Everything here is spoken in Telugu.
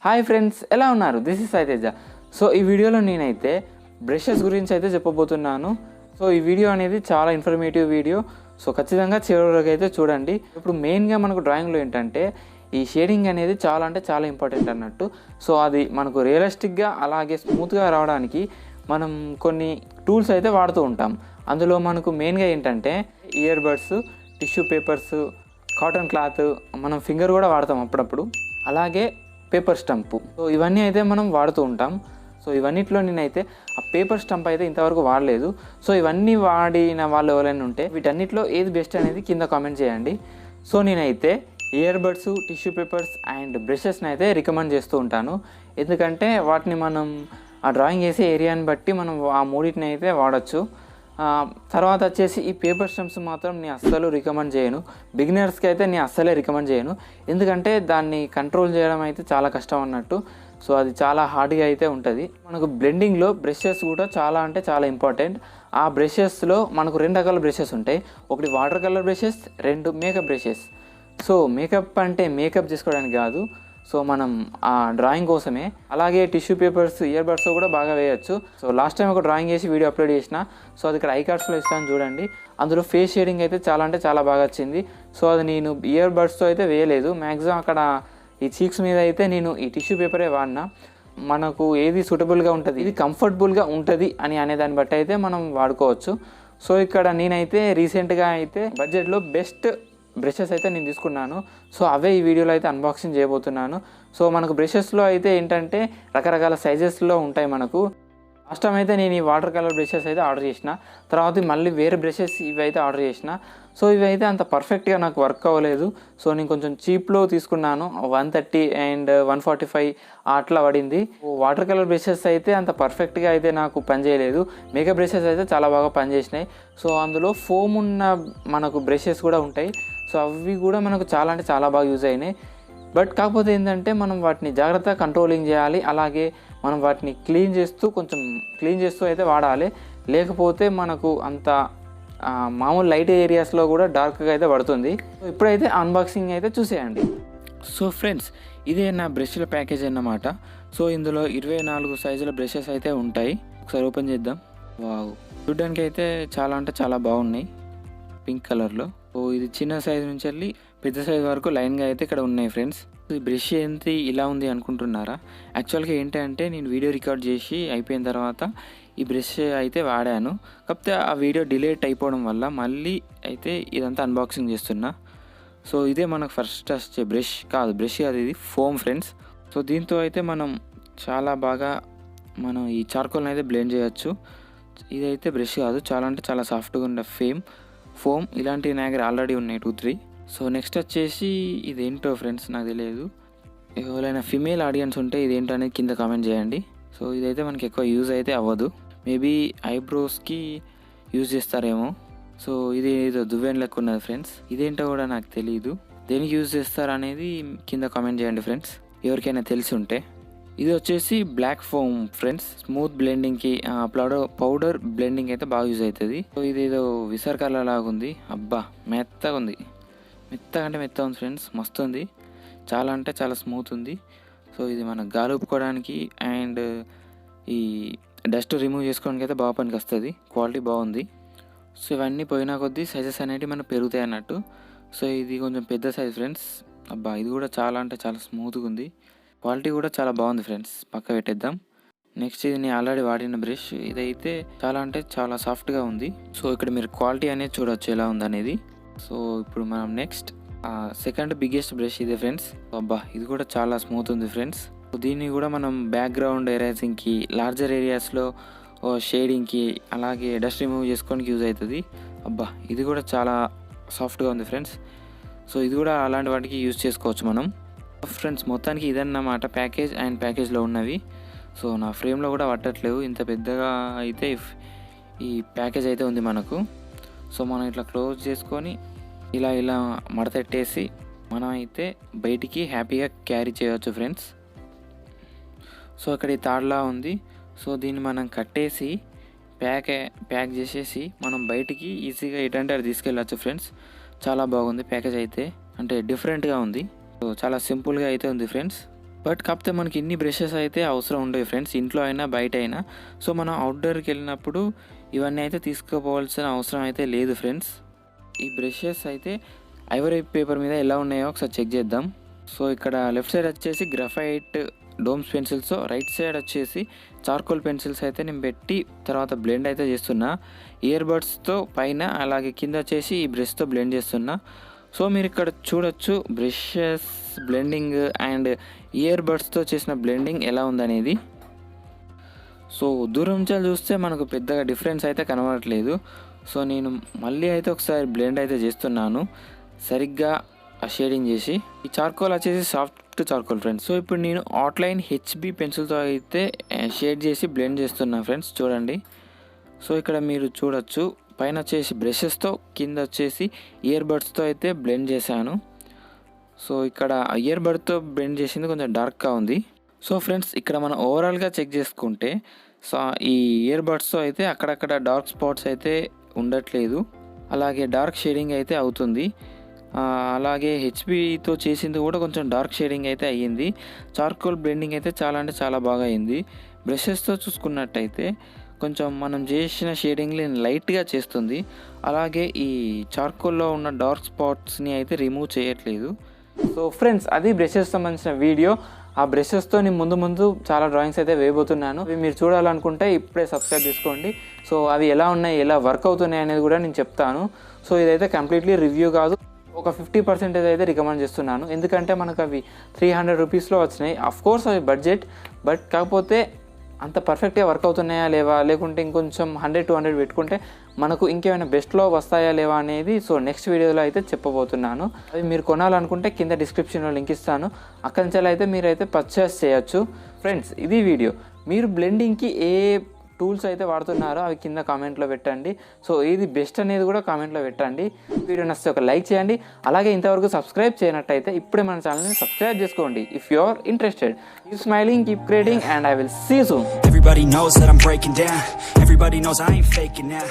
హాయ్ ఫ్రెండ్స్, ఎలా ఉన్నారు? This is Sai Teja. సో ఈ వీడియోలో నేనైతే బ్రషెస్ గురించి అయితే చెప్పబోతున్నాను. సో ఈ వీడియో అనేది చాలా ఇన్ఫర్మేటివ్ వీడియో. సో ఖచ్చితంగా చివరి వరకు అయితే చూడండి. ఇప్పుడు మెయిన్గా మనకు డ్రాయింగ్లో ఏంటంటే ఈ షేడింగ్ అనేది చాలా అంటే చాలా ఇంపార్టెంట్ అన్నట్టు. సో అది మనకు రియలిస్టిక్గా అలాగే స్మూత్గా రావడానికి మనం కొన్ని టూల్స్ అయితే వాడుతూ ఉంటాం. అందులో మనకు మెయిన్గా ఏంటంటే year buds, tissue papers, cotton cloth, మనం ఫింగర్ కూడా వాడతాం అప్పుడప్పుడు, అలాగే పేపర్ స్టంపు. సో ఇవన్నీ అయితే మనం వాడుతూ ఉంటాం. సో ఇవన్నిట్లో నేనైతే ఆ పేపర్ స్టంప్ అయితే ఇంతవరకు వాడలేదు. సో ఇవన్నీ వాడిన వాళ్ళు ఎవరైనా ఉంటే వీటన్నిటిలో ఏది బెస్ట్ అనేది కింద కామెంట్ చేయండి. సో నేనైతే ear buds, tissue papers and బ్రషెస్ని అయితే రికమెండ్ చేస్తూ ఉంటాను. ఎందుకంటే వాటిని మనం ఆ డ్రాయింగ్ చేసే ఏరియాని బట్టి మనం ఆ మూడింటిని అయితే వాడచ్చు. తర్వాత వచ్చేసి ఈ పేపర్ స్టంప్స్ మాత్రం నేను అస్సలు రికమెండ్ చేయను. బిగినర్స్కి అయితే నేను అస్సలే రికమెండ్ చేయను. ఎందుకంటే దాన్ని కంట్రోల్ చేయడం అయితే చాలా కష్టం అన్నట్టు. సో అది చాలా హార్డ్గా అయితే ఉంటుంది. మనకు బ్లెండింగ్లో బ్రషెస్ కూడా చాలా అంటే చాలా ఇంపార్టెంట్. ఆ బ్రషెస్లో మనకు 2 రకాల బ్రషెస్ ఉంటాయి. ఒకటి water colour brushes, 2 makeup brushes. So makeup అంటే మేకప్ చేసుకోవడానికి కాదు, సో మనం ఆ డ్రాయింగ్ కోసమే. అలాగే టిష్యూ పేపర్స్, ఇయర్ బడ్స్ కూడా బాగా వేయచ్చు. సో లాస్ట్ టైం ఒక డ్రాయింగ్ చేసి వీడియో అప్లోడ్ చేసిన. సో అది ఇక్కడ ఐ కార్డ్స్లో ఇస్తాను చూడండి. అందులో ఫేస్ షేడింగ్ అయితే చాలా అంటే చాలా బాగా వచ్చింది. సో అది నేను ఇయర్ బడ్స్తో అయితే వేయలేదు. మ్యాక్సిమం అక్కడ ఈ చీక్స్ మీద అయితే నేను ఈ టిష్యూ పేపరే వాడినా. మనకు ఏది సూటబుల్గా ఉంటుంది, ఇది కంఫర్టబుల్గా ఉంటుంది అని అనేదాన్ని బట్టి అయితే మనం వాడుకోవచ్చు. సో ఇక్కడ నేనైతే రీసెంట్గా అయితే బడ్జెట్లో బెస్ట్ బ్రషెస్ అయితే నేను తీసుకున్నాను. సో అవే ఈ వీడియోలో అయితే అన్బాక్సింగ్ చేయబోతున్నాను. సో మనకు బ్రషెస్లో అయితే ఏంటంటే రకరకాల సైజెస్లో ఉంటాయి మనకు. లాస్ట్ టైం అయితే నేను ఈ వాటర్ కలర్ బ్రషెస్ అయితే ఆర్డర్ చేసిన. తర్వాత మళ్ళీ వేరే బ్రషెస్ ఇవి అయితే ఆర్డర్ చేసిన. సో ఇవి అయితే అంత పర్ఫెక్ట్గా నాకు వర్క్ అవ్వలేదు. సో నేను కొంచెం చీప్లో తీసుకున్నాను. 130 అండ్ 145 అట్లా పడింది. వాటర్ కలర్ బ్రషెస్ అయితే అంత పర్ఫెక్ట్గా అయితే నాకు పనిచేయలేదు. మేకప్ బ్రషెస్ అయితే చాలా బాగా పనిచేసినాయి. సో అందులో ఫోమ్ ఉన్న మనకు బ్రషెస్ కూడా ఉంటాయి. సో అవి కూడా మనకు చాలా అంటే చాలా బాగా యూజ్ అయినాయి. బట్ కాకపోతే ఏంటంటే మనం వాటిని జాగ్రత్తగా కంట్రోలింగ్ చేయాలి. అలాగే మనం వాటిని కొంచెం క్లీన్ చేస్తూ అయితే వాడాలి. లేకపోతే మనకు అంత మామూలు లైట్ ఏరియాస్లో కూడా డార్క్గా అయితే పడుతుంది. సో ఇప్పుడైతే అన్బాక్సింగ్ అయితే చూసేయండి. సో ఫ్రెండ్స్, ఇదే నా బ్రష్ల ప్యాకేజ్ అన్నమాట. సో ఇందులో 24 సైజుల బ్రషెస్ అయితే ఉంటాయి. ఒకసారి ఓపెన్ చేద్దాం. వావ్, చూడ్డానికి అయితే చాలా అంటే చాలా బాగున్నాయి పింక్ కలర్లో. సో ఇది చిన్న సైజు నుంచి వెళ్ళి పెద్ద సైజు వరకు లైన్గా అయితే ఇక్కడ ఉన్నాయి ఫ్రెండ్స్. ఈ బ్రష్ ఏంటి ఇలా ఉంది అనుకుంటున్నారా? యాక్చువల్గా ఏంటంటే నేను వీడియో రికార్డ్ చేసి అయిపోయిన తర్వాత ఈ బ్రష్ అయితే వాడాను. కాకపోతే ఆ వీడియో డిలేట్ అయిపోవడం వల్ల మళ్ళీ అయితే ఇదంతా అన్బాక్సింగ్ చేస్తున్నా. సో ఇదే మనకు ఫస్ట్ వచ్చే బ్రష్ కాదు, ఇది ఫోమ్ ఫ్రెండ్స్. సో దీంతో అయితే మనం చాలా బాగా ఈ చార్కోల్ని అయితే బ్లెండ్ చేయొచ్చు. ఇదైతే బ్రష్ కాదు, చాలా అంటే చాలా సాఫ్ట్గా ఉండే ఫోమ్. ఇలాంటివి నా దగ్గర ఆల్రెడీ ఉన్నాయి 2-3. సో నెక్స్ట్ వచ్చేసి ఇదేంటో ఫ్రెండ్స్ నాకు తెలియదు. ఎవరైనా ఫిమేల్ ఆడియన్స్ ఉంటే ఇదేంటో అనేది కింద కామెంట్ చేయండి. సో ఇదైతే మనకి ఎక్కువ యూజ్ అయితే అవ్వదు. మేబీ ఐబ్రోస్కి యూజ్ చేస్తారేమో. సో ఇది ఏదో దువ్వెన లెక్క ఉన్నది ఫ్రెండ్స్. ఇదేంటో కూడా నాకు తెలియదు. దేనికి యూజ్ చేస్తారు అనేది కింద కామెంట్ చేయండి ఫ్రెండ్స్, ఎవరికైనా తెలిసి ఉంటే. ఇది వచ్చేసి బ్లాక్ ఫోమ్ ఫ్రెండ్స్. స్మూత్ బ్లెండింగ్కి, పౌడర్ బ్లెండింగ్ అయితే బాగా యూజ్ అవుతుంది. సో ఇది ఏదో విసర్ కలర్ లాగా ఉంది. అబ్బా, మెత్తగా ఉంది. మెత్తగా అంటే మెత్తగా ఉంది ఫ్రెండ్స్, మస్తు ఉంది. చాలా అంటే చాలా స్మూత్ ఉంది. సో ఇది మనం గాలుపుకోవడానికి అండ్ ఈ డస్ట్ రిమూవ్ చేసుకోవడానికి అయితే బాగా పనికి వస్తుంది. క్వాలిటీ బాగుంది. సో ఇవన్నీ పోయినా కొద్దీ సైజెస్ అనేవి మనకు పెరుగుతాయి అన్నట్టు. సో ఇది కొంచెం పెద్ద సైజ్ ఫ్రెండ్స్. అబ్బా, ఇది కూడా చాలా అంటే చాలా స్మూత్గా ఉంది. క్వాలిటీ కూడా చాలా బాగుంది ఫ్రెండ్స్. పక్క పెట్టేద్దాం. నెక్స్ట్ ఇది నేను ఆల్రెడీ వాడిన బ్రష్. ఇదైతే చాలా అంటే చాలా సాఫ్ట్గా ఉంది. సో ఇక్కడ మీరు క్వాలిటీ అనేది చూడవచ్చు ఎలా ఉందనేది. సో ఇప్పుడు మనం నెక్స్ట్ సెకండ్ బిగ్గెస్ట్ బ్రష్ ఇదే ఫ్రెండ్స్. అబ్బా, ఇది కూడా చాలా స్మూత్ ఉంది ఫ్రెండ్స్. దీన్ని కూడా మనం బ్యాక్గ్రౌండ్ ఎరేజింగ్కి, లార్జర్ ఏరియాస్లో షేడింగ్కి, అలాగే డస్ట్ రిమూవ్ చేసుకోవడానికి యూజ్ అవుతుంది. అబ్బా, ఇది కూడా చాలా సాఫ్ట్గా ఉంది ఫ్రెండ్స్. సో ఇది కూడా అలాంటి వాటికి యూజ్ చేసుకోవచ్చు మనం. ఫ్రెండ్స్, మొత్తానికి ఇదన్నమాట ప్యాకేజ్లో ఉన్నవి. సో నా ఫ్రేమ్లో కూడా పట్టట్లేవు, ఇంత పెద్దగా అయితే ఈ ప్యాకేజ్ అయితే ఉంది మనకు. సో మనం ఇట్లా క్లోజ్ చేసుకొని ఇలా మడతెట్టేసి మనం అయితే బయటికి హ్యాపీగా క్యారీ చేయవచ్చు ఫ్రెండ్స్. సో ఇక్కడ ఈ తాడులా ఉంది. సో దీన్ని మనం కట్టేసి ప్యాక్ చేసేసి మనం బయటికి ఈజీగా ఎటంటే అది తీసుకెళ్ళచ్చు ఫ్రెండ్స్. చాలా బాగుంది ప్యాకేజ్ అయితే, అంటే డిఫరెంట్గా ఉంది. సో చాలా సింపుల్గా అయితే ఉంది ఫ్రెండ్స్. బట్ కాకపోతే మనకి ఇన్ని బ్రషెస్ అయితే అవసరం ఉండవు ఫ్రెండ్స్, ఇంట్లో అయినా బయట అయినా. సో మనం అవుట్డోర్కి వెళ్ళినప్పుడు ఇవన్నీ అయితే తీసుకుపోవాల్సిన అవసరం అయితే లేదు ఫ్రెండ్స్. ఈ బ్రషెస్ అయితే ఐవరీ పేపర్ మీద ఎలా ఉన్నాయో ఒకసారి చెక్ చేద్దాం. సో ఇక్కడ లెఫ్ట్ సైడ్ వచ్చేసి graphite Doms pencils, right side వచ్చేసి చార్కోల్ పెన్సిల్స్ అయితే నేను పెట్టి తర్వాత బ్లెండ్ అయితే చేస్తున్నా. ఇయర్ బడ్స్తో పైన, అలాగే కింద వచ్చేసి ఈ బ్రష్తో బ్లెండ్ చేస్తున్నా. సో మీరు ఇక్కడ చూడొచ్చు బ్రషెస్ బ్లెండింగ్ అండ్ ఇయర్ బడ్స్తో చేసిన బ్లెండింగ్ ఎలా ఉందనేది. సో దూరం నుంచి చూస్తే మనకు పెద్దగా డిఫరెన్స్ అయితే కనబడట్లేదు. సో నేను మళ్ళీ అయితే ఒకసారి బ్లెండ్ అయితే చేస్తున్నాను సరిగ్గా ఆ షేడింగ్ చేసి. ఈ చార్కోల్ వచ్చేసి సాఫ్ట్ చార్కోల్ ఫ్రెండ్స్. సో ఇప్పుడు నేను అవుట్లైన్ హెచ్బి పెన్సిల్తో అయితే షేడ్ చేసి బ్లెండ్ చేస్తున్నా ఫ్రెండ్స్, చూడండి. సో ఇక్కడ మీరు చూడొచ్చు పైన వచ్చేసి బ్రషెస్తో, కింద వచ్చేసి ఇయర్ బడ్స్తో అయితే బ్లెండ్ చేశాను. సో ఇక్కడ ఇయర్ బడ్తో బ్లెండ్ చేసింది కొంచెం డార్క్గా ఉంది. సో ఫ్రెండ్స్ ఇక్కడ మనం ఓవరాల్గా చెక్ చేసుకుంటే సో ఈ ఇయర్ బడ్స్తో అయితే అక్కడక్కడ డార్క్ స్పాట్స్ అయితే ఉండట్లేదు, అలాగే డార్క్ షేడింగ్ అయితే అవుతుంది. అలాగే హెచ్బితో చేసింది కూడా కొంచెం డార్క్ షేడింగ్ అయితే అయ్యింది. చార్కోల్ బ్లెండింగ్ అయితే చాలా అంటే చాలా బాగా అయింది. బ్రషెస్తో చూసుకున్నట్టయితే కొంచెం మనం చేసిన షేడింగ్ని లైట్గా చేస్తుంది, అలాగే ఈ చార్కోల్లో ఉన్న డార్క్ స్పాట్స్ని అయితే రిమూవ్ చేయట్లేదు. సో ఫ్రెండ్స్ అది బ్రషెస్ సంబంధించిన వీడియో. ఆ బ్రషెస్తో నేను ముందు చాలా డ్రాయింగ్స్ అయితే వేయబోతున్నాను. అవి మీరు చూడాలనుకుంటే ఇప్పుడే సబ్స్క్రైబ్ చేసుకోండి. సో అవి ఎలా ఉన్నాయి, ఎలా వర్క్ అవుతున్నాయి అనేది కూడా నేను చెప్తాను. సో ఇదైతే కంప్లీట్లీ రివ్యూ కాదు, ఒక 50% అయితే రికమెండ్ చేస్తున్నాను. ఎందుకంటే మనకు అవి 300 రూపీస్లో వచ్చినాయి. అఫ్కోర్స్ అవి బడ్జెట్, బట్ కాకపోతే అంత పర్ఫెక్ట్గా వర్క్ అవుతున్నాయా లేవా, లేకుంటే ఇంకొంచెం 100-200 పెట్టుకుంటే మనకు ఇంకేమైనా బెస్ట్లో వస్తాయా లేవా అనేది సో నెక్స్ట్ వీడియోలో అయితే చెప్పబోతున్నాను. అవి మీరు కొనాలనుకుంటే కింద డిస్క్రిప్షన్లో లింక్ ఇస్తాను, అక్కడి నుంచి అయితే మీరైతే పర్చేస్ చేయొచ్చు. ఫ్రెండ్స్ ఇది వీడియో. మీరు బ్లెండింగ్కి ఏ టూల్స్ అయితే వాడుతున్నారో అవి కింద కామెంట్లో పెట్టండి. సో ఇది బెస్ట్ అనేది కూడా కామెంట్లో పెట్టండి. వీడియో నచ్చితే ఒక లైక్ చేయండి, అలాగే ఇంతవరకు సబ్స్క్రైబ్ చేయనట్టయితే ఇప్పుడే మన ఛానల్ని సబ్స్క్రైబ్ చేసుకోండి if you are interested. Keep smiling, keep creating, and I will see you soon. Everybody knows that I'm breaking down. Everybody knows I ain't faking now.